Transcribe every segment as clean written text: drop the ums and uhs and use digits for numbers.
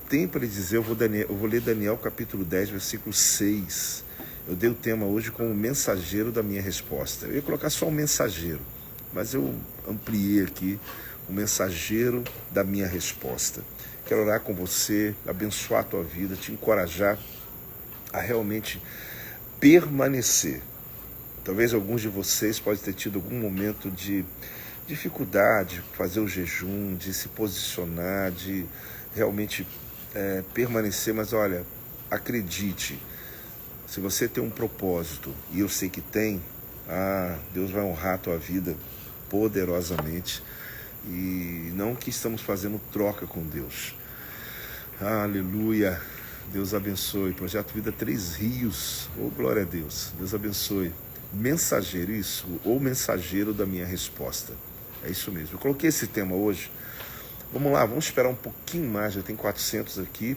tem para lhe dizer, eu vou ler Daniel capítulo 10, versículo 6. Eu dei o tema hoje como mensageiro da minha resposta. Eu ia colocar só um mensageiro, mas eu ampliei aqui o mensageiro da minha resposta. Quero orar com você, abençoar a tua vida, te encorajar a realmente permanecer. Talvez alguns de vocês podem ter tido algum momento de dificuldade de fazer o jejum, de se posicionar, de realmente permanecer, mas olha, acredite, se você tem um propósito, e eu sei que tem, Deus vai honrar a tua vida poderosamente, e não que estamos fazendo troca com Deus. Aleluia, Deus abençoe. Projeto Vida Três Rios, glória a Deus, Deus abençoe. Mensageiro, isso, ou mensageiro da minha resposta. É isso mesmo. Eu coloquei esse tema hoje. Vamos lá, vamos esperar um pouquinho mais. Já tem 400 aqui,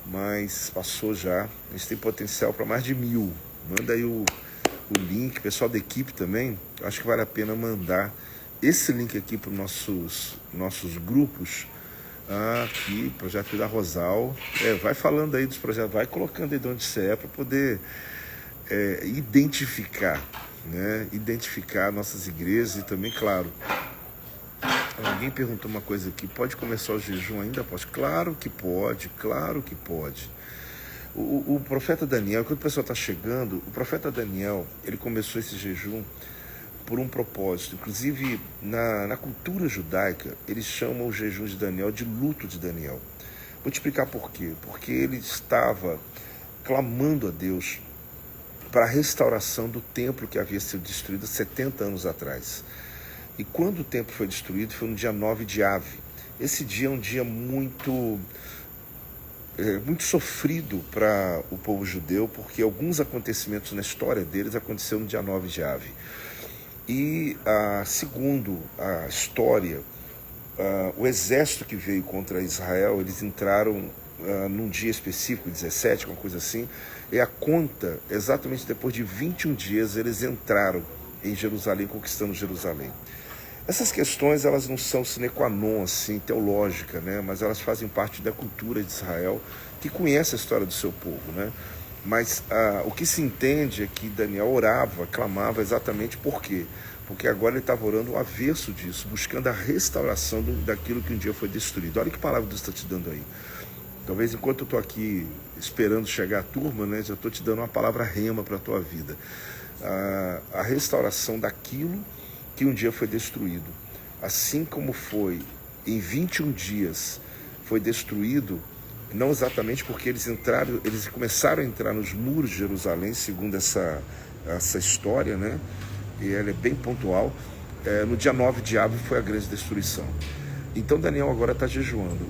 mas passou já. A gente tem potencial para mais de 1000. Manda aí o link. Pessoal da equipe também, acho que vale a pena mandar esse link aqui para os nossos grupos. Aqui, Projeto Vida Rosal. Vai falando aí dos projetos, vai colocando aí de onde você é para poder identificar, né? Identificar nossas igrejas e também, claro. Alguém perguntou uma coisa aqui, pode começar o jejum ainda após? Claro que pode, claro que pode. O profeta Daniel, quando o pessoal está chegando, o profeta Daniel, ele começou esse jejum por um propósito. Inclusive, na cultura judaica, eles chamam o jejum de Daniel de luto de Daniel. Vou te explicar por quê. Porque ele estava clamando a Deus para a restauração do templo que havia sido destruído 70 anos atrás. E quando o templo foi destruído, foi no dia 9 de Av. Esse dia é um dia muito sofrido para o povo judeu, porque alguns acontecimentos na história deles aconteceram no dia 9 de Av. E, segundo a história, o exército que veio contra Israel, eles entraram num dia específico, 17, uma coisa assim, e a conta, exatamente depois de 21 dias, eles entraram em Jerusalém, conquistando Jerusalém. Essas questões, elas não são sine qua non, assim, teológica, né? Mas elas fazem parte da cultura de Israel, que conhece a história do seu povo, né? Mas o que se entende é que Daniel orava, clamava exatamente por quê? Porque agora ele estava orando o avesso disso, buscando a restauração daquilo que um dia foi destruído. Olha que palavra Deus está te dando aí. Talvez enquanto eu estou aqui esperando chegar a turma, né, já estou te dando uma palavra rema para a tua vida. A restauração daquilo que um dia foi destruído. Assim como foi em 21 dias foi destruído, não exatamente porque eles começaram a entrar nos muros de Jerusalém, segundo essa história, né? E ela é bem pontual. No dia 9 de Ab foi a grande destruição. Então Daniel agora está jejuando,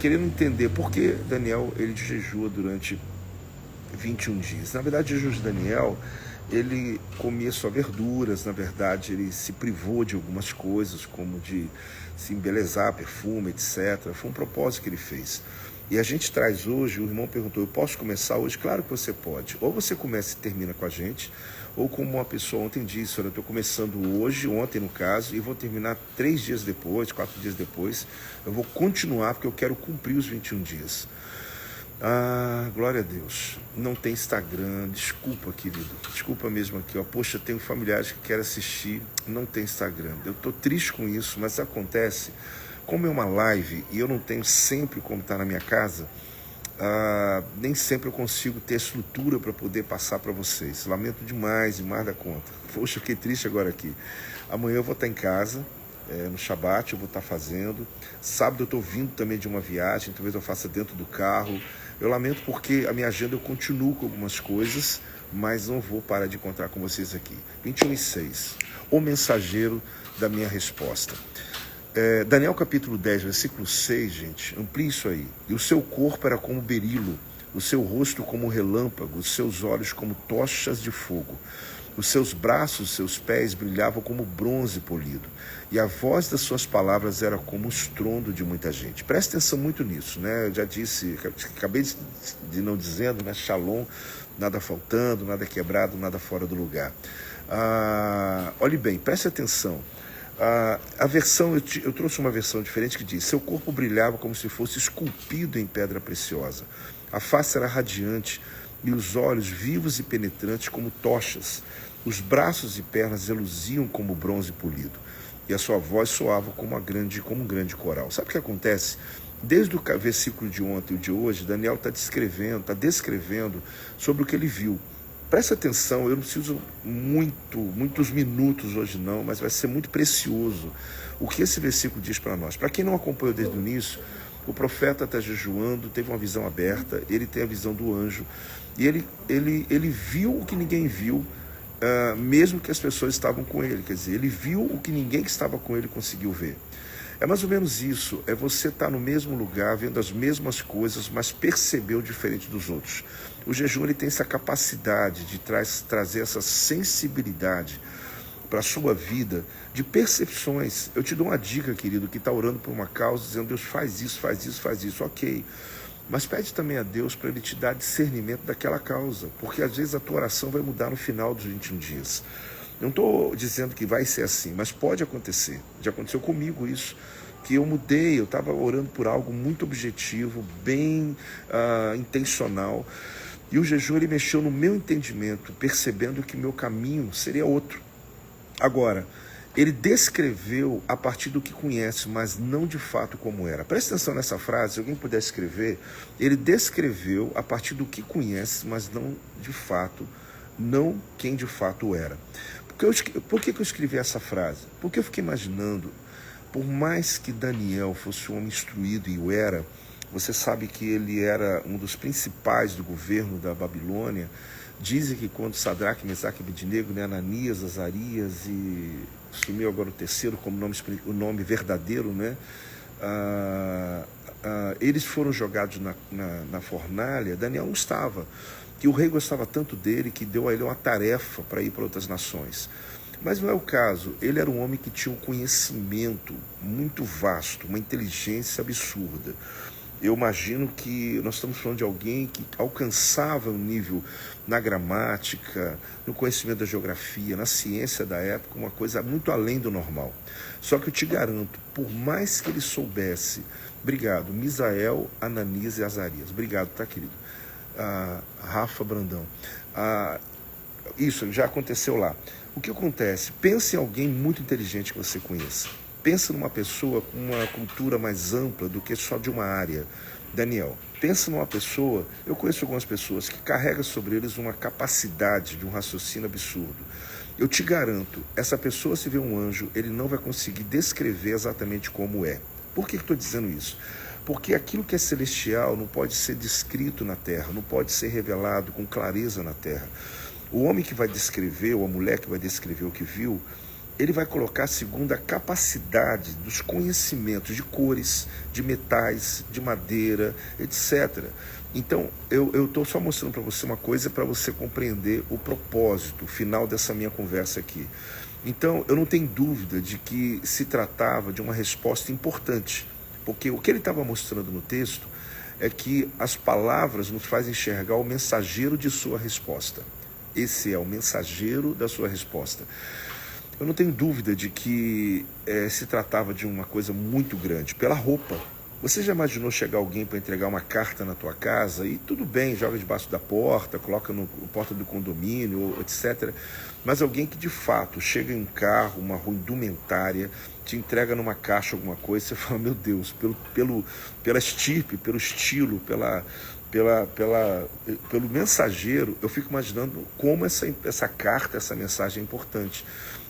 querendo entender por que Daniel ele jejua durante 21 dias. Na verdade, o jejum de Daniel, ele comia só verduras, na verdade ele se privou de algumas coisas, como de se embelezar, perfume, etc. Foi um propósito que ele fez. E a gente traz hoje, o irmão perguntou, eu posso começar hoje? Claro que você pode. Ou você começa e termina com a gente, ou como uma pessoa ontem disse, eu estou começando hoje, ontem no caso, e vou terminar 3 dias depois, 4 dias depois. Eu vou continuar porque eu quero cumprir os 21 dias. Glória a Deus. Não tem Instagram, desculpa, querido. Desculpa mesmo aqui, ó. Poxa, tenho familiares que querem assistir, não tem Instagram. Eu estou triste com isso, mas acontece. Como é uma live e eu não tenho sempre como estar na minha casa, nem sempre eu consigo ter estrutura para poder passar para vocês. Lamento demais da conta. Poxa, fiquei triste agora aqui. Amanhã eu vou estar em casa, no Shabat eu vou estar fazendo. Sábado eu estou vindo também de uma viagem, talvez eu faça dentro do carro. Eu lamento porque a minha agenda eu continuo com algumas coisas, mas não vou parar de encontrar com vocês aqui. 21:6. O mensageiro da minha resposta. Daniel capítulo 10, versículo 6, gente, amplie isso aí. E o seu corpo era como berilo, o seu rosto como relâmpago, os seus olhos como tochas de fogo. Os seus braços, seus pés brilhavam como bronze polido. E a voz das suas palavras era como o estrondo de muita gente. Preste atenção muito nisso, né? Eu já disse, acabei de não dizendo, né? Shalom, nada faltando, nada quebrado, nada fora do lugar. Olhe bem, preste atenção. A versão, eu trouxe uma versão diferente que diz: seu corpo brilhava como se fosse esculpido em pedra preciosa. A face era radiante e os olhos vivos e penetrantes como tochas. Os braços e pernas reluziam como bronze polido. E a sua voz soava como um grande coral. Sabe o que acontece? Desde o versículo de ontem e o de hoje, Daniel está descrevendo sobre o que ele viu. Presta atenção, eu não preciso muitos minutos hoje não, mas vai ser muito precioso o que esse versículo diz para nós. Para quem não acompanhou desde o início, o profeta está jejuando, teve uma visão aberta, ele tem a visão do anjo, e ele viu o que ninguém viu, mesmo que as pessoas estavam com ele. Quer dizer, ele viu o que ninguém que estava com ele conseguiu ver. É mais ou menos isso, é você estar no mesmo lugar, vendo as mesmas coisas, mas perceber o diferente dos outros. O jejum ele tem essa capacidade de trazer essa sensibilidade para a sua vida, de percepções. Eu te dou uma dica, querido, que está orando por uma causa, dizendo: Deus, faz isso, faz isso, faz isso, ok. Mas pede também a Deus para Ele te dar discernimento daquela causa, porque às vezes a tua oração vai mudar no final dos 21 dias. Não estou dizendo que vai ser assim, mas pode acontecer. Já aconteceu comigo isso, que eu mudei, eu estava orando por algo muito objetivo, bem intencional, e o jejum ele mexeu no meu entendimento, percebendo que meu caminho seria outro. Agora, ele descreveu a partir do que conhece, mas não de fato como era. Presta atenção nessa frase, se alguém puder escrever. Ele descreveu a partir do que conhece, mas não de fato, não quem de fato era. Por que eu escrevi essa frase? Porque eu fiquei imaginando, por mais que Daniel fosse um homem instruído, e o era, você sabe que ele era um dos principais do governo da Babilônia. Dizem que quando Sadraque, Mesaque e Abednego, Ananias, Azarias e sumiu agora o terceiro como o nome verdadeiro, eles foram jogados na fornalha, Daniel não estava. Que o rei gostava tanto dele que deu a ele uma tarefa para ir para outras nações. Mas não é o caso. Ele era um homem que tinha um conhecimento muito vasto, uma inteligência absurda. Eu imagino que nós estamos falando de alguém que alcançava um nível na gramática, no conhecimento da geografia, na ciência da época, uma coisa muito além do normal. Só que eu te garanto, por mais que ele soubesse, obrigado, Misael, Ananias e Azarias, obrigado, tá, querido? Rafa Brandão, isso já aconteceu lá. O que acontece? Pense em alguém muito inteligente que você conheça. Pensa numa pessoa com uma cultura mais ampla do que só de uma área. Daniel, pensa numa pessoa, eu conheço algumas pessoas que carregam sobre eles uma capacidade de um raciocínio absurdo. Eu te garanto, essa pessoa, se vê um anjo, ele não vai conseguir descrever exatamente como é. Por que estou dizendo isso? Porque aquilo que é celestial não pode ser descrito na terra, não pode ser revelado com clareza na terra. O homem que vai descrever, ou a mulher que vai descrever o que viu, ele vai colocar segundo a capacidade dos conhecimentos de cores, de metais, de madeira, etc. Então, eu estou só mostrando para você uma coisa para você compreender o propósito final dessa minha conversa aqui. Então, eu não tenho dúvida de que se tratava de uma resposta importante, porque o que ele estava mostrando no texto é que as palavras nos fazem enxergar o mensageiro de sua resposta. Esse é o mensageiro da sua resposta. Eu não tenho dúvida de que se tratava de uma coisa muito grande, pela roupa. Você já imaginou chegar alguém para entregar uma carta na tua casa e tudo bem, joga debaixo da porta, coloca na porta do condomínio, etc. Mas alguém que de fato chega em um carro, uma indumentária, te entrega numa caixa alguma coisa, você fala: meu Deus, pela estirpe, pelo estilo, pelo mensageiro, eu fico imaginando como essa carta, essa mensagem é importante.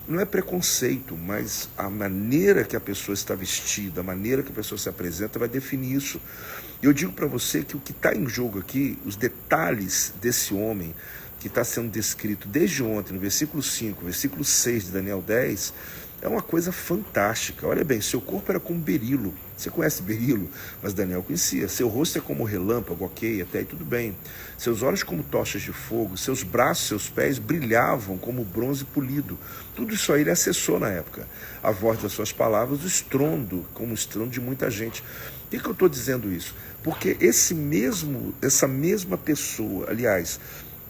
Não é preconceito, mas a maneira que a pessoa está vestida, a maneira que a pessoa se apresenta vai definir isso. Eu digo para você que o que está em jogo aqui, os detalhes desse homem que está sendo descrito desde ontem, no versículo 5, versículo 6 de Daniel 10, é uma coisa fantástica. Olha bem, seu corpo era como berilo. Você conhece berilo? Mas Daniel conhecia. Seu rosto é como relâmpago, ok, até aí tudo bem. Seus olhos como tochas de fogo, seus braços, seus pés brilhavam como bronze polido. Tudo isso aí ele acessou na época. A voz das suas palavras, o estrondo, como o estrondo de muita gente. Por que eu estou dizendo isso? Porque essa mesma pessoa, aliás,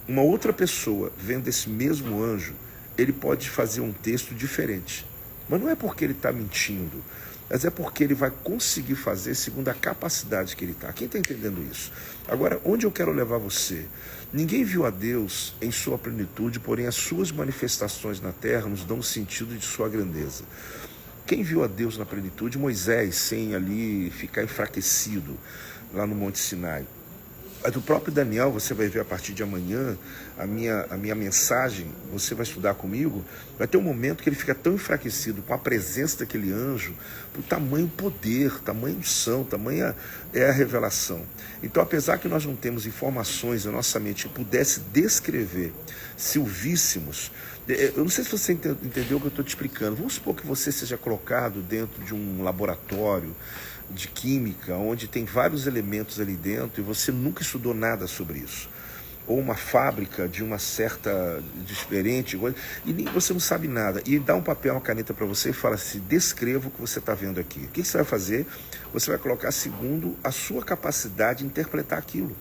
uma outra pessoa vendo esse mesmo anjo, ele pode fazer um texto diferente. Mas não é porque ele está mentindo, mas é porque ele vai conseguir fazer segundo a capacidade que ele está. Quem está entendendo isso? Agora, onde eu quero levar você? Ninguém viu a Deus em sua plenitude, porém as suas manifestações na terra nos dão o sentido de sua grandeza. Quem viu a Deus na plenitude? Moisés, sem ali ficar enfraquecido lá no Monte Sinai. Mas do próprio Daniel, você vai ver a partir de amanhã, a minha mensagem, você vai estudar comigo, vai ter um momento que ele fica tão enfraquecido com a presença daquele anjo, por tamanho poder, tamanho unção, tamanha é a revelação. Então, apesar que nós não temos informações na nossa mente que pudesse descrever, se o víssemos, eu não sei se você entendeu o que eu estou te explicando. Vamos supor que você seja colocado dentro de um laboratório de química, onde tem vários elementos ali dentro e você nunca estudou nada sobre isso. Ou uma fábrica de uma certa diferente, e você não sabe nada. E dá um papel, uma caneta para você e fala assim, descreva o que você está vendo aqui. O que você vai fazer? Você vai colocar segundo a sua capacidade de interpretar aquilo.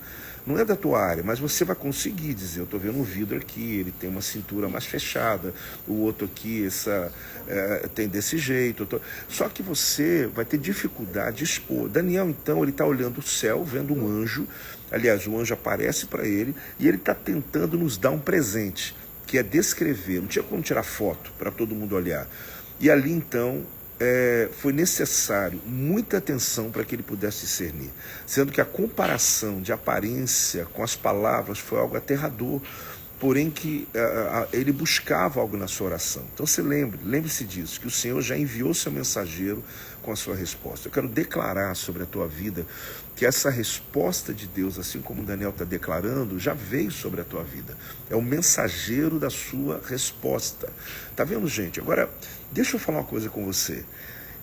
Não é da tua área, mas você vai conseguir dizer, eu estou vendo um vidro aqui, ele tem uma cintura mais fechada, o outro aqui tem desse jeito. Só que você vai ter dificuldade de expor. Daniel, então, ele está olhando o céu, vendo um anjo, aliás, o anjo aparece para ele, e ele está tentando nos dar um presente, que é descrever. Não tinha como tirar foto para todo mundo olhar. E ali, então, foi necessário muita atenção para que ele pudesse discernir, sendo que a comparação de aparência com as palavras foi algo aterrador, porém que ele buscava algo na sua oração. Então você lembre-se disso, que o Senhor já enviou seu mensageiro com a sua resposta. Eu quero declarar sobre a tua vida que essa resposta de Deus, assim como Daniel está declarando, já veio sobre a tua vida. É o mensageiro da sua resposta. Tá vendo, gente? Agora, deixa eu falar uma coisa com você.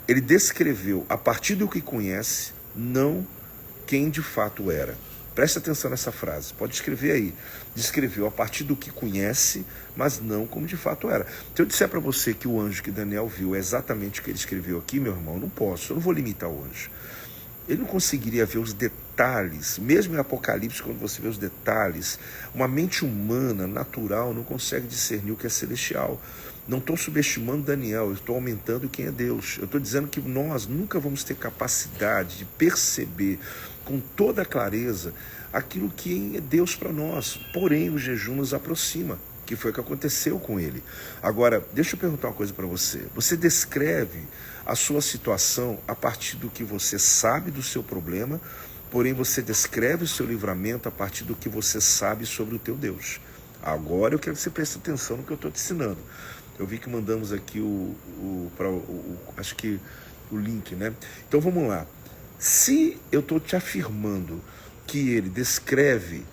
Ele descreveu, a partir do que conhece, não quem de fato era. Preste atenção nessa frase, pode escrever aí. Descreveu a partir do que conhece, mas não como de fato era. Se eu disser para você que o anjo que Daniel viu é exatamente o que ele escreveu aqui, meu irmão, não posso, eu não vou limitar o anjo. Ele não conseguiria ver os detalhes, mesmo em Apocalipse, quando você vê os detalhes, uma mente humana, natural, não consegue discernir o que é celestial. Não estou subestimando Daniel, eu estou aumentando quem é Deus. Eu estou dizendo que nós nunca vamos ter capacidade de perceber com toda a clareza aquilo que é Deus para nós. Porém, o jejum nos aproxima, que foi o que aconteceu com ele. Agora, deixa eu perguntar uma coisa para você. Você descreve a sua situação a partir do que você sabe do seu problema, porém você descreve o seu livramento a partir do que você sabe sobre o teu Deus. Agora eu quero que você preste atenção no que eu estou te ensinando. Eu vi que mandamos aqui acho que o link, né? Então vamos lá. Se eu estou te afirmando que ele descreve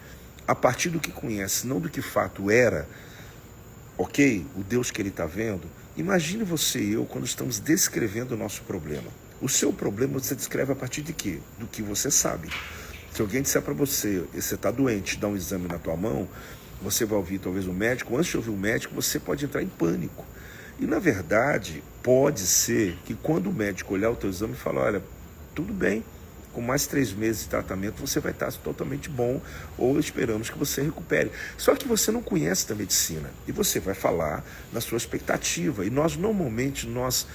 a partir do que conhece, não do que fato era, ok? O Deus que ele está vendo. Imagine você e eu quando estamos descrevendo o nosso problema. O seu problema você descreve a partir de quê? Do que você sabe. Se alguém disser para você, você está doente, dá um exame na tua mão, você vai ouvir talvez o médico, antes de ouvir o médico, você pode entrar em pânico. E na verdade, pode ser que quando o médico olhar o teu exame e falar, olha, tudo bem, com mais 3 meses de tratamento você vai estar totalmente bom, ou esperamos que você recupere. Só que você não conhece da medicina, e você vai falar na sua expectativa, e nós normalmente, nós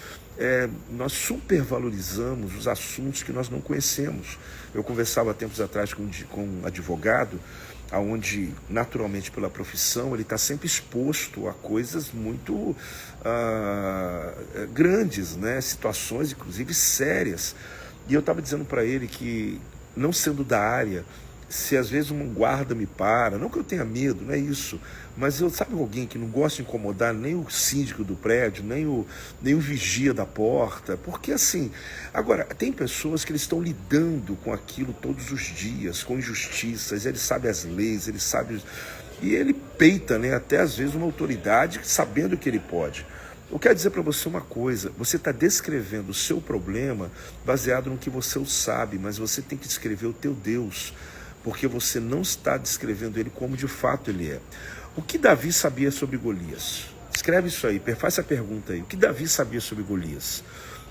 supervalorizamos os assuntos que nós não conhecemos. Eu conversava há tempos atrás com um advogado, onde naturalmente pela profissão ele está sempre exposto a coisas muito grandes, né? Situações inclusive sérias. E eu estava dizendo para ele que, não sendo da área, se às vezes um guarda me para, não que eu tenha medo, não é isso, mas eu, sabe alguém que não gosta de incomodar nem o síndico do prédio, nem o vigia da porta, porque assim, agora, tem pessoas que eles estão lidando com aquilo todos os dias, com injustiças, ele sabe as leis, ele sabe, e ele peita, né, até às vezes uma autoridade sabendo que ele pode. Eu quero dizer para você uma coisa, você está descrevendo o seu problema baseado no que você sabe, mas você tem que descrever o teu Deus, porque você não está descrevendo ele como de fato ele é. O que Davi sabia sobre Golias? Escreve isso aí, faz essa pergunta aí. O que Davi sabia sobre Golias?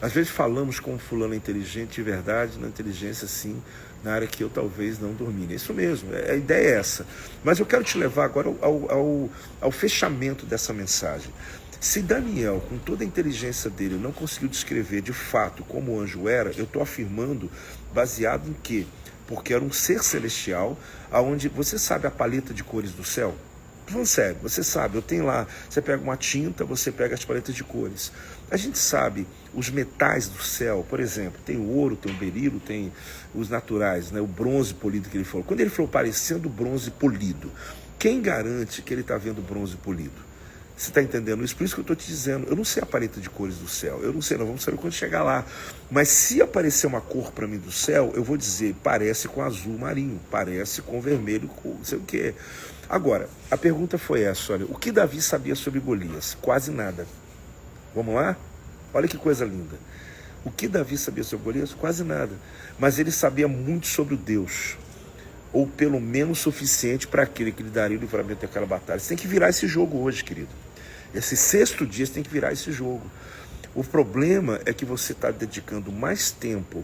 Às vezes falamos como fulano é inteligente de verdade, na inteligência sim, na área que eu talvez não domine. É isso mesmo, a ideia é essa. Mas eu quero te levar agora ao fechamento dessa mensagem. Se Daniel, com toda a inteligência dele, não conseguiu descrever de fato como o anjo era, eu estou afirmando baseado em quê? Porque era um ser celestial, aonde você sabe a paleta de cores do céu? Falando sério, você sabe, eu tenho lá, você pega uma tinta, você pega as paletas de cores. A gente sabe os metais do céu, por exemplo, tem o ouro, tem o berilo, tem os naturais, né? O bronze polido que ele falou. Quando ele falou parecendo bronze polido, quem garante que ele está vendo bronze polido? Você está entendendo isso? Por isso que eu estou te dizendo, eu não sei a paleta de cores do céu, eu não sei, nós vamos saber quando chegar lá. Mas se aparecer uma cor para mim do céu, eu vou dizer, parece com azul marinho, parece com vermelho, com não sei o quê. Agora, a pergunta foi essa, olha, o que Davi sabia sobre Golias? Quase nada. Vamos lá? Olha que coisa linda. O que Davi sabia sobre Golias? Quase nada. Mas ele sabia muito sobre o Deus, ou pelo menos suficiente para aquele que lhe daria o livramento daquela batalha. Você tem que virar esse jogo hoje, querido. Esse 6º dia você tem que virar esse jogo. O problema é que você está dedicando mais tempo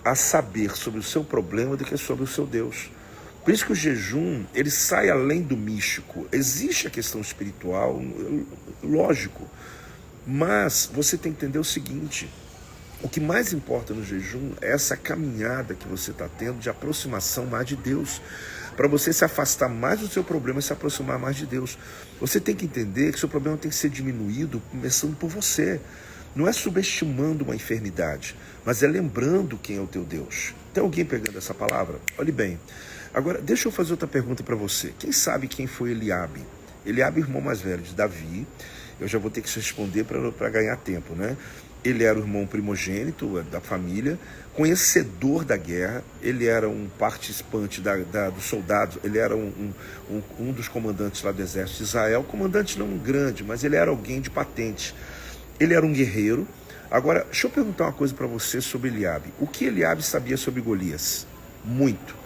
a saber sobre o seu problema do que sobre o seu Deus. Por isso que o jejum, ele sai além do místico. Existe a questão espiritual, lógico. Mas você tem que entender o seguinte: o que mais importa no jejum é essa caminhada que você está tendo de aproximação mais de Deus. Para você se afastar mais do seu problema e se aproximar mais de Deus. Você tem que entender que seu problema tem que ser diminuído começando por você. Não é subestimando uma enfermidade, mas é lembrando quem é o teu Deus. Tem alguém pegando essa palavra? Olhe bem. Agora, deixa eu fazer outra pergunta para você. Quem sabe quem foi Eliabe? Eliabe, irmão mais velho de Davi. Eu já vou ter que responder para ganhar tempo, né? Ele era o irmão primogênito da família, conhecedor da guerra, ele era um participante dos soldados, ele era um dos comandantes lá do exército de Israel, comandante não grande, mas ele era alguém de patente. Ele era um guerreiro. Agora, deixa eu perguntar uma coisa para você sobre Eliabe. O que Eliabe sabia sobre Golias? Muito.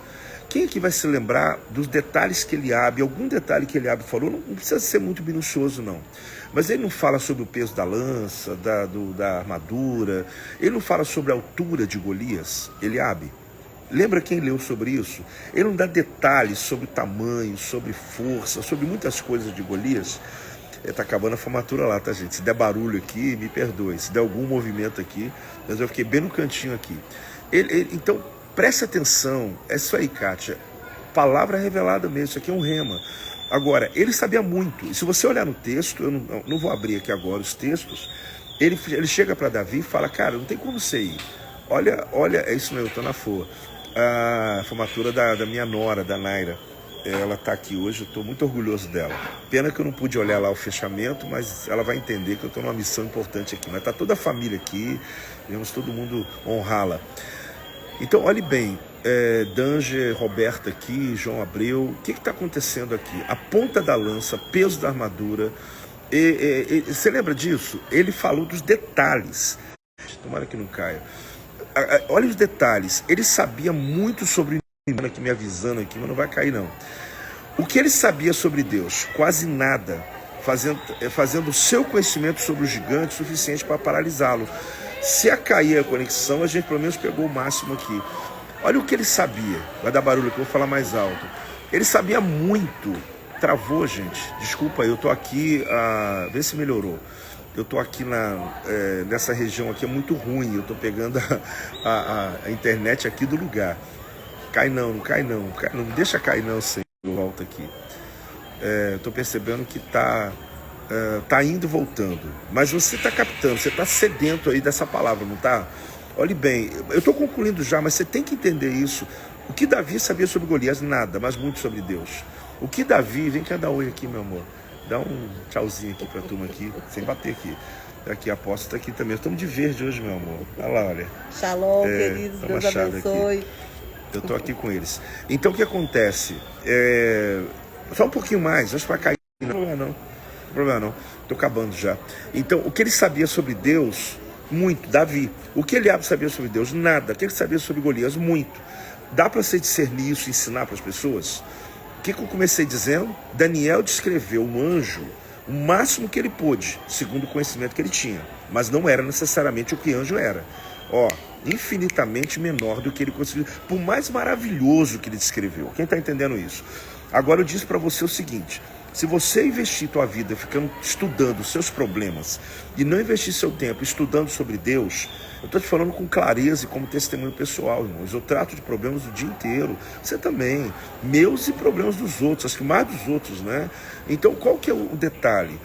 Quem aqui vai se lembrar dos detalhes que Eliabe, algum detalhe que Eliabe falou? Não precisa ser muito minucioso, não. Mas ele não fala sobre o peso da lança, da armadura. Ele não fala sobre a altura de Golias, Eliabe. Lembra quem leu sobre isso? Ele não dá detalhes sobre tamanho, sobre força, sobre muitas coisas de Golias. Está acabando a formatura lá, tá, gente? Se der barulho aqui, me perdoe. Se der algum movimento aqui, mas eu fiquei bem no cantinho aqui. Então, preste atenção. É isso aí, Kátia. Palavra revelada mesmo. Isso aqui é um rema. Agora, ele sabia muito. E se você olhar no texto, eu não vou abrir aqui agora os textos, ele chega para Davi e fala, cara, não tem como você ir. Olha, é isso mesmo, eu estou na FOA. A formatura da minha nora, da Naira. Ela está aqui hoje, eu estou muito orgulhoso dela. Pena que eu não pude olhar lá o fechamento, mas ela vai entender que eu estou numa missão importante aqui. Mas está toda a família aqui, vamos todo mundo honrá-la. Então, olhe bem, Danger, Roberta aqui, João Abreu, o que está acontecendo aqui? A ponta da lança, peso da armadura, você lembra disso? Ele falou dos detalhes. Tomara que não caia. Olha os detalhes, ele sabia muito sobre o inimigo, aqui me avisando aqui, mas não vai cair não. O que ele sabia sobre Deus? Quase nada, fazendo o seu conhecimento sobre o gigante suficiente para paralisá-lo. Se a cair a conexão, a gente pelo menos pegou o máximo aqui. Olha o que ele sabia. Vai dar barulho aqui, eu vou falar mais alto. Ele sabia muito. Travou, gente. Desculpa aí, eu tô aqui, vê se melhorou. Eu tô aqui nessa região aqui, é muito ruim. Eu tô pegando a internet aqui do lugar. Cai não, não cai não. Não deixa cair não, Senhor. Eu volto aqui. Eu tô percebendo que tá indo e voltando. Mas você tá captando, você tá sedento aí dessa palavra, não tá? Olhe bem, eu estou concluindo já, mas você tem que entender isso. O que Davi sabia sobre Golias? Nada, mas muito sobre Deus. O que Davi... Vem cá dar oi aqui, meu amor. Dá um tchauzinho aqui pra turma aqui, sem bater aqui. Aqui, a aposta está aqui também. Estamos de verde hoje, meu amor. Olha lá, olha. Shalom, queridos. Deus abençoe. Aqui. Eu estou aqui com eles. Então, o que acontece? Só um pouquinho mais, acho que vai cair. Não tem problema não. Não tem problema não. Estou acabando já. Então, o que ele sabia sobre Deus... Muito, Davi. O que Eliabe sabia sobre Deus? Nada. O que ele sabia sobre Golias? Muito. Dá para você discernir isso e ensinar para as pessoas? O que eu comecei dizendo? Daniel descreveu um anjo o máximo que ele pôde, segundo o conhecimento que ele tinha. Mas não era necessariamente o que anjo era. Infinitamente menor do que ele conseguiu. Por mais maravilhoso que ele descreveu. Quem está entendendo isso? Agora eu disse para você o seguinte. Se você investir tua vida ficando estudando os seus problemas e não investir seu tempo estudando sobre Deus, eu estou te falando com clareza e como testemunho pessoal, irmãos. Eu trato de problemas o dia inteiro. Você também. Meus e problemas dos outros, acho que mais dos outros, né? Então, qual que é o detalhe?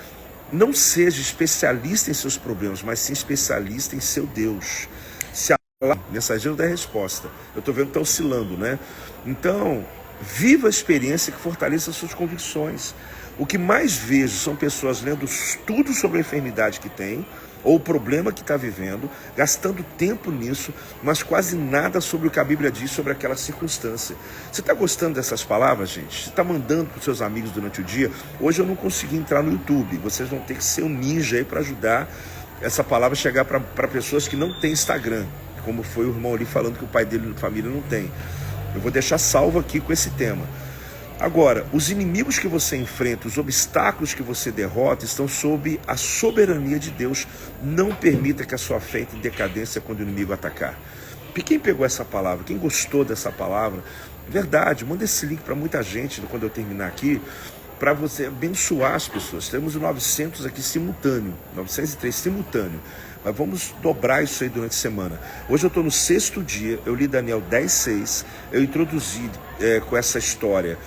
Não seja especialista em seus problemas, mas sim especialista em seu Deus. Se a mensageiro da resposta, eu estou vendo que está oscilando, né? Então, viva a experiência que fortaleça as suas convicções. O que mais vejo são pessoas lendo tudo sobre a enfermidade que tem, ou o problema que está vivendo, gastando tempo nisso, mas quase nada sobre o que a Bíblia diz sobre aquela circunstância. Você está gostando dessas palavras, gente? Você está mandando para os seus amigos durante o dia? Hoje eu não consegui entrar no YouTube. Vocês vão ter que ser um ninja aí para ajudar essa palavra a chegar para pessoas que não têm Instagram, como foi o irmão ali falando que o pai dele na família não tem. Eu vou deixar salvo aqui com esse tema. Agora, os inimigos que você enfrenta, os obstáculos que você derrota, estão sob a soberania de Deus. Não permita que a sua fé entre em decadência quando o inimigo atacar. E quem pegou essa palavra, quem gostou dessa palavra, verdade, manda esse link para muita gente quando eu terminar aqui, para você abençoar as pessoas. Temos o 900 aqui simultâneo, 903 simultâneo. Mas vamos dobrar isso aí durante a semana. Hoje eu estou no 6º dia, eu li Daniel 10:6, eu introduzi com essa história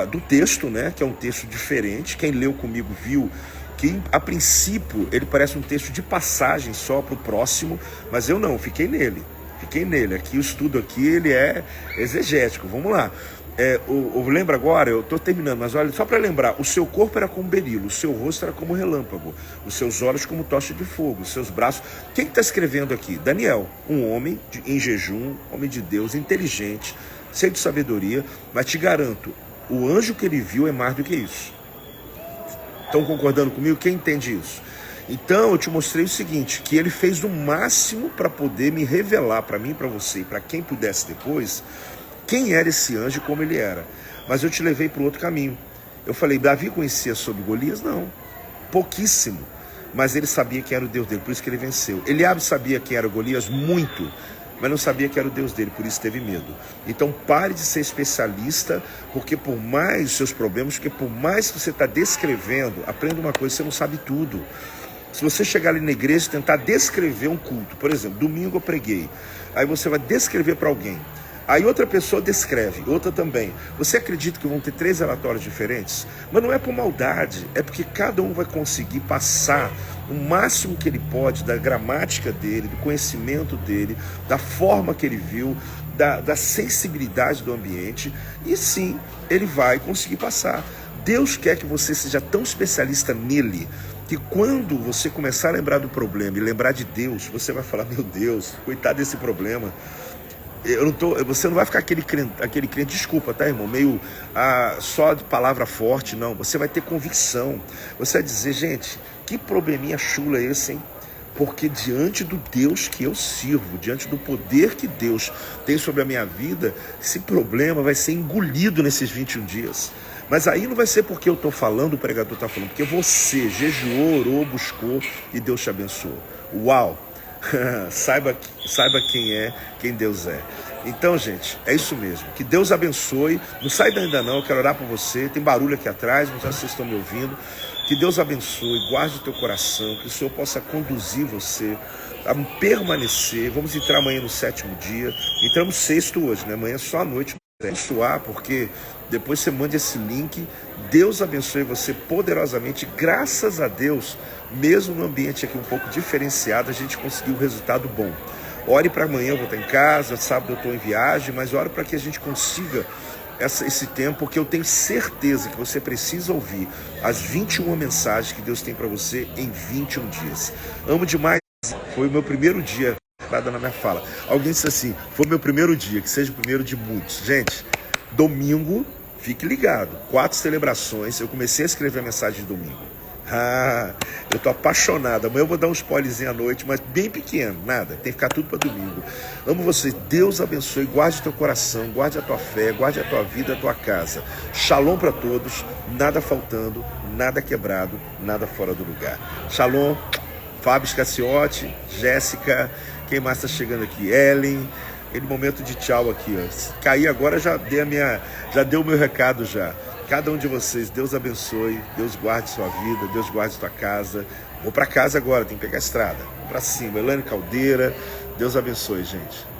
do texto, né, que é um texto diferente. Quem leu comigo viu que a princípio ele parece um texto de passagem só para o próximo, mas eu não, fiquei nele. Aqui o estudo aqui ele é exegético. Vamos lá. Eu lembro agora, eu estou terminando, mas olha, só para lembrar, o seu corpo era como berilo, o seu rosto era como relâmpago, os seus olhos como tocha de fogo, os seus braços. Quem está escrevendo aqui? Daniel, um homem em jejum, homem de Deus, inteligente, cheio de sabedoria, mas te garanto, o anjo que ele viu é mais do que isso. Estão concordando comigo? Quem entende isso? Então eu te mostrei o seguinte, que ele fez o máximo para poder me revelar para mim, para você e para quem pudesse depois, quem era esse anjo e como ele era. Mas eu te levei para o outro caminho. Eu falei, Davi conhecia sobre Golias? Não, pouquíssimo. Mas ele sabia quem era o Deus dele, por isso que ele venceu. Eliabe sabia quem era Golias? Muito. Mas não sabia que era o Deus dele, por isso teve medo. Então pare de ser especialista, porque por mais os seus problemas, porque por mais que você está descrevendo, aprenda uma coisa, você não sabe tudo. Se você chegar ali na igreja e tentar descrever um culto, por exemplo, domingo eu preguei, aí você vai descrever para alguém, aí outra pessoa descreve, outra também. Você acredita que vão ter 3 relatórios diferentes? Mas não é por maldade, é porque cada um vai conseguir passar o máximo que ele pode da gramática dele, do conhecimento dele, da forma que ele viu, da sensibilidade do ambiente, e sim, ele vai conseguir passar. Deus quer que você seja tão especialista nele, que quando você começar a lembrar do problema e lembrar de Deus, você vai falar, meu Deus, coitado desse problema. Você não vai ficar aquele crente, desculpa, tá, irmão, meio só de palavra forte, não. Você vai ter convicção. Você vai dizer, gente, que probleminha chula é esse, hein? Porque diante do Deus que eu sirvo, diante do poder que Deus tem sobre a minha vida, esse problema vai ser engolido nesses 21 dias. Mas aí não vai ser porque eu estou falando, o pregador está falando, porque você jejuou, orou, buscou e Deus te abençoou. Uau! saiba quem Deus é. Então, gente, é isso mesmo. Que Deus abençoe. Não sai daí ainda não, eu quero orar por você. Tem barulho aqui atrás, não sei se vocês estão me ouvindo. Que Deus abençoe, guarde o teu coração, que o Senhor possa conduzir você a permanecer. Vamos entrar amanhã no 7º dia. Entramos 6º hoje, né? Amanhã só à noite. Abençoar, porque depois você manda esse link. Deus abençoe você poderosamente. Graças a Deus, mesmo no ambiente aqui um pouco diferenciado, a gente conseguiu um resultado bom. Ore para amanhã, eu vou estar em casa, sábado eu estou em viagem, mas ore para que a gente consiga esse tempo, porque eu tenho certeza que você precisa ouvir as 21 mensagens que Deus tem para você em 21 dias. Amo demais, foi o meu primeiro dia na minha fala. Alguém disse assim, foi meu primeiro dia, que seja o primeiro de muitos. Gente, domingo, fique ligado, 4 celebrações, eu comecei a escrever a mensagem de domingo. Eu tô apaixonado. Amanhã eu vou dar um spoilerzinho à noite, mas bem pequeno, nada, tem que ficar tudo para domingo. Amo você, Deus abençoe, guarde teu coração, guarde a tua fé, guarde a tua vida, a tua casa. Shalom para todos, nada faltando, nada quebrado, nada fora do lugar. Shalom, Fábio Scacciotti, Jéssica, quem mais está chegando aqui? Ellen, aquele momento de tchau aqui, ó. Caí agora, já deu o meu recado já. Cada um de vocês, Deus abençoe, Deus guarde sua vida, Deus guarde sua casa. Vou para casa agora, tem que pegar a estrada. Vou para cima. Elaine Caldeira, Deus abençoe, gente.